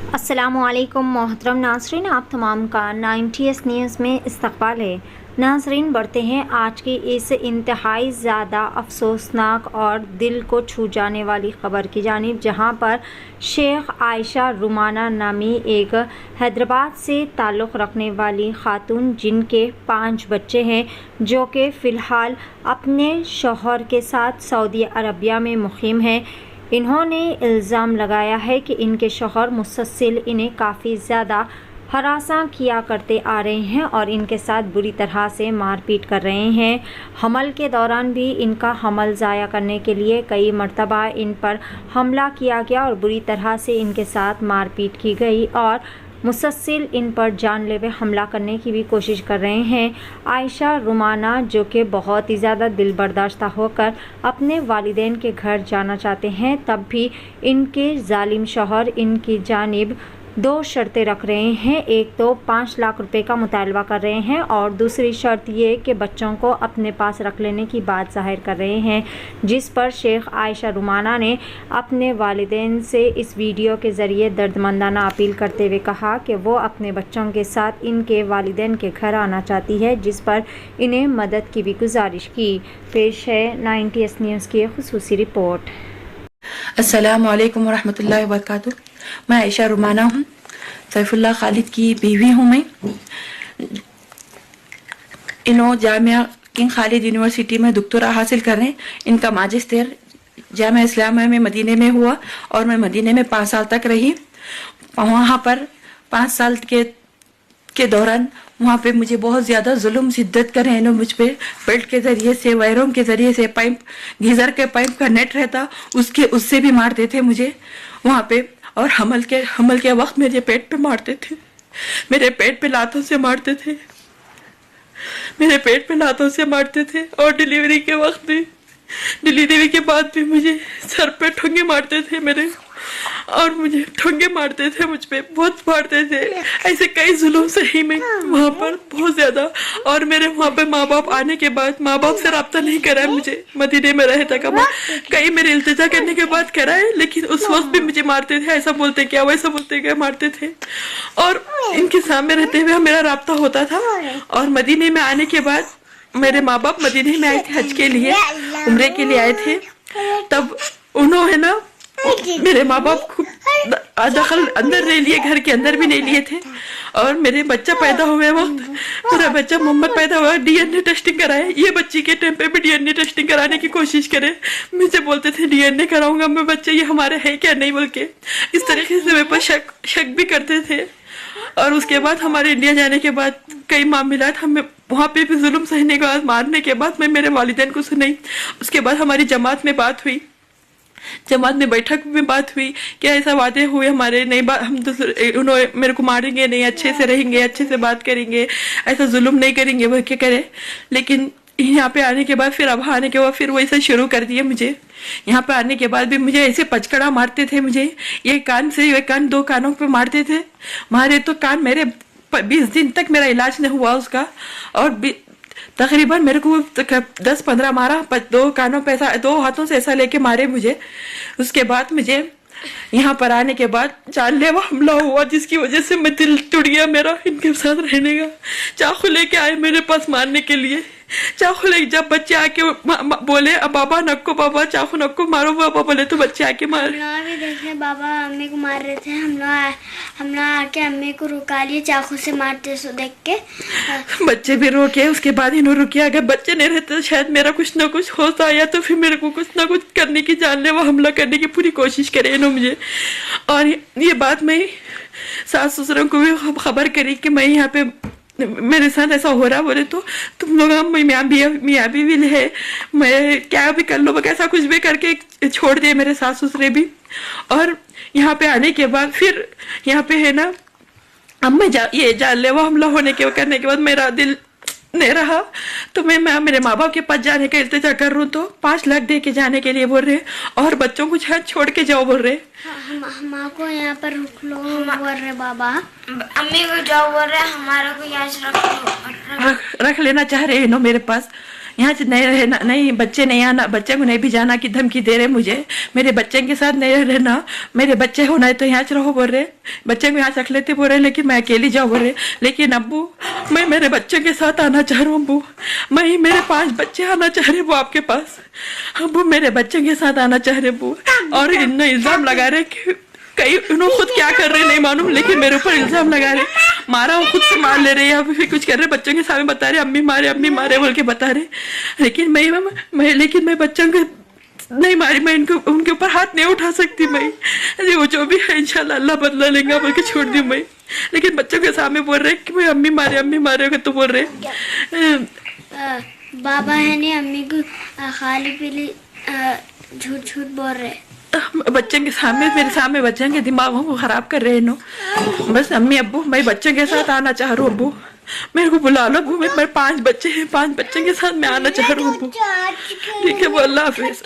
अस्सलामुअलैकुम मोहतरम नाज़रीन, आप तमाम का 90s न्यूज़ में इस्तक़बाल है। नाज़रीन, बढ़ते हैं आज की इस इंतहाई ज़्यादा अफसोसनाक और दिल को छू जाने वाली ख़बर की जानिब, जहां पर शेख आयशा रुमाना नामी एक हैदराबाद से ताल्लुक़ रखने वाली ख़ातून, जिनके 5 बच्चे हैं, जो कि फ़िलहाल अपने शौहर के साथ सऊदी अरबिया में मुक़ीम हैं, इन्होंने इल्ज़ाम लगाया है कि इनके शौहर मुसलसल इन्हें काफ़ी ज़्यादा हरासा किया करते आ रहे हैं और इनके साथ बुरी तरह से मारपीट कर रहे हैं। हमल के दौरान भी इनका हमल ज़ाया करने के लिए कई मरतबा इन पर हमला किया गया और बुरी तरह से इनके साथ मारपीट की गई और मुसलसल इन पर जानलेवा हमला करने की भी कोशिश कर रहे हैं। आयशा रुमाना, जो कि बहुत ही ज़्यादा दिल बर्दाश्ता होकर अपने वालिदैन के घर जाना चाहते हैं, तब भी इनके जालिम शौहर इनकी जानिब 2 शर्तें रख रहे हैं। एक तो 5 लाख रुपए का मुतालबा कर रहे हैं और दूसरी शर्त ये कि बच्चों को अपने पास रख लेने की बात ज़ाहिर कर रहे हैं, जिस पर शेख आयशा रुमाना ने अपने वालिदैन से इस वीडियो के ज़रिए दर्दमंदाना अपील करते हुए कहा कि वो अपने बच्चों के साथ इनके वालिदैन के घर आना चाहती है, जिस पर इन्हें मदद की भी गुजारिश की। पेश है 90s न्यूज़ की खुसूसी रिपोर्ट। अस्सलामु अलैकुम वरहमतुल्लाहि वबरकातुहू। मैं आयशा रुमाना हूँ, सैफुल्लाह खालिद की बीवी हूँ मैं। इन्हों जामिया किंग खालिद यूनिवर्सिटी में डॉक्टरा हासिल कर रहे हैं। इनका माजिस्टर जामिया इस्लामिया में मदीने में हुआ और मैं मदीने में 5 साल तक रही। वहाँ पर 5 साल के दौरान वहाँ पे मुझे बहुत ज़्यादा जुल्म शिद्दत कर रहे हैं लोग मुझ पे। बेल्ट के ज़रिए से, वायरों के ज़रिए से, पाइप गीज़र के पाइप का नेट रहता उससे भी मारते थे मुझे वहाँ पे। और हमल के वक्त मेरे पेट पे मारते थे, मेरे पेट पे लातों से मारते थे, मेरे पेट पे लातों से मारते थे। और डिलीवरी के वक्त भी, डिलीवरी के बाद भी मुझे सर पे ठुंगे मारते थे मेरे, और मुझे ठुंगे मारते थे, मुझ पे बहुत मारते थे। ऐसे कई जुल्म सही में वहाँ पर बहुत ज्यादा। और मेरे वहाँ पे माँ बाप आने के बाद माँ बाप से रब्ता नहीं कराया मुझे, मदीने में रहे तक कई मेरे इल्तिजा करने के बाद कराए, लेकिन उस वक्त भी मुझे मारते थे। ऐसा बोलते क्या, वैसा बोलते क्या, मारते थे। और इनके सामने रहते हुए मेरा रब्ता होता था। और मदीने में आने के बाद मेरे माँ बाप मदीने में आए थे हज के लिए, उम्रे के लिए आए थे। तब उन्होंने ना मेरे माँ बाप खूब दखल अंदर ले लिए, घर के अंदर भी नहीं लिए थे। और मेरे बच्चा पैदा हुए वक्त, मेरा बच्चा मोहम्मद पैदा हुआ, डीएनए टेस्टिंग कराए। ये बच्ची के टाइम पे भी डीएनए टेस्टिंग कराने की कोशिश करे। मुझे बोलते थे डीएनए कराऊंगा मैं, बच्चे ये हमारे है क्या नहीं बोल के। इस तरीके से मेरे पर शक भी करते थे। और उसके बाद हमारे इंडिया जाने के बाद कई मामलात हमें वहाँ पे भी जुल्म सहने के बाद, मारने के बाद मैं मेरे वालिदैन को सुनाई। उसके बाद हमारी जमात में बात हुई, जमात में बैठक में बात हुई कि ऐसा वादे हुए हमारे, नहीं बात हम उन्होंने मेरे को मारेंगे नहीं, अच्छे से रहेंगे, अच्छे से बात करेंगे, ऐसा जुल्म नहीं करेंगे, वह क्या करे। लेकिन यहाँ पे आने के बाद, फिर अब आने के बाद फिर वैसा शुरू कर दिए मुझे। यहाँ पे आने के बाद भी मुझे ऐसे पचकड़ा मारते थे मुझे, ये कान से ये कान, 2 कानों पे मारते थे। मारे तो कान मेरे 20 दिन तक मेरा इलाज नहीं हुआ उसका। और तकरीबन मेरे को 10-15 मारा, 2 कानों पे ऐसा, 2 हाथों से ऐसा लेके मारे मुझे। उसके बाद मुझे यहाँ पर आने के बाद जानलेवा हमला हुआ, जिसकी वजह से मैं दिल टूट गया मेरा इनके साथ रहने का। चाकू लेके आए मेरे पास मारने के लिए, चाकू ले, जब बच्चे आके बोले अब बाबा नक्को, बाबा चाकू नक्को मारो, बाबा बोले तो बच्चे आके मारे। भी देखे बाबा अम्मी को मार रहे थे, हम लोग आके अम्मी को रुका लिए चाकू से मारते सो देख के। बच्चे भी रोके, उसके बाद इन्होंने रुकिया। अगर बच्चे नहीं रहते तो शायद मेरा कुछ ना कुछ होता, या तो फिर मेरे को कुछ ना कुछ करने की, जानलेवा हमला करने की पूरी कोशिश करे इन्होंने मुझे। और ये बात मैं सास ससुरों को भी खबर करी कि मैं यहाँ पे मेरे साथ ऐसा हो रहा। बोले तो तुम लोग मियाँ बीवी है, मैं क्या भी कर लो, कैसा कुछ भी करके छोड़ दिए मेरे सास ससुरे भी। और यहाँ पे आने के बाद फिर यहाँ पे है ना, अब मैं ये जानलेवा हमला होने के करने के बाद मेरा दिल नहीं रहा, तो मैं मेरे माँ बाप के पास जाने का इल्तिजा कर रहा हूँ, तो 5 लाख दे के जाने के लिए बोल रहे, और बच्चों को छोड़ के जाओ बोल रहे। माँ को यहाँ पर रुक लो बोल रहे बाबा, अम्मी को जाओ बोल रहे, हमारा को यहाँ रख लो, रख लेना चाह रहे हैं मेरे पास। यहाँ से नहीं रहना, नहीं बच्चे नहीं आना, बच्चे को नहीं भी जाना की धमकी दे रहे मुझे, मेरे बच्चे के साथ नहीं रहना, मेरे बच्चे होना है तो यहाँ से रहो बोल रहे, बच्चे को यहाँ से रख लेते बोल रहे, लेकिन मैं अकेली जाऊँ बोल रहे। लेकिन अब्बू मैं मेरे बच्चे के साथ आना चाह रहा हूँ अब्बू, मैं मेरे 5 बच्चे आना चाह रहे वो आपके पास अब्बू, मेरे बच्चे के साथ आना चाह रहे अब्बू। और इन्हें इल्जाम लगा रहे कि कई उन्होंने खुद क्या कर रहे नहीं मालूम, लेकिन मेरे ऊपर इल्जाम लगा रहे, मारा वो खुद से मार ले रहे या फिर कुछ कर रहे, बच्चों के सामने बता रहे अम्मी मारे बोल के बता रहे। लेकिन मैं बच्चों को नहीं मारी, मैं इनको उनके ऊपर हाथ नहीं उठा सकती। मैं वो जो भी है इंशाल्लाह अल्लाह बदला लेंगे बोल के छोड़ दी मैं। लेकिन बच्चों के सामने बोल रहे कि मैं अम्मी मारे तो बोल रहे बाबा है नहीं अम्मी को खाली पीली झूठ बोल रहे, बच्चे के सामने, मेरे सामने बच्चों के दिमागों को खराब कर रहे हैं नो। बस अम्मी अब्बू मैं बच्चों के साथ आना चाह रहा हूँ अब्बू, मेरे को बुला लो अब्बू, मेरे 5 बच्चे हैं, 5 बच्चों के साथ मैं आना चाह रहा हूँ अब्बू। ठीक है वो, अल्लाह हाफिज।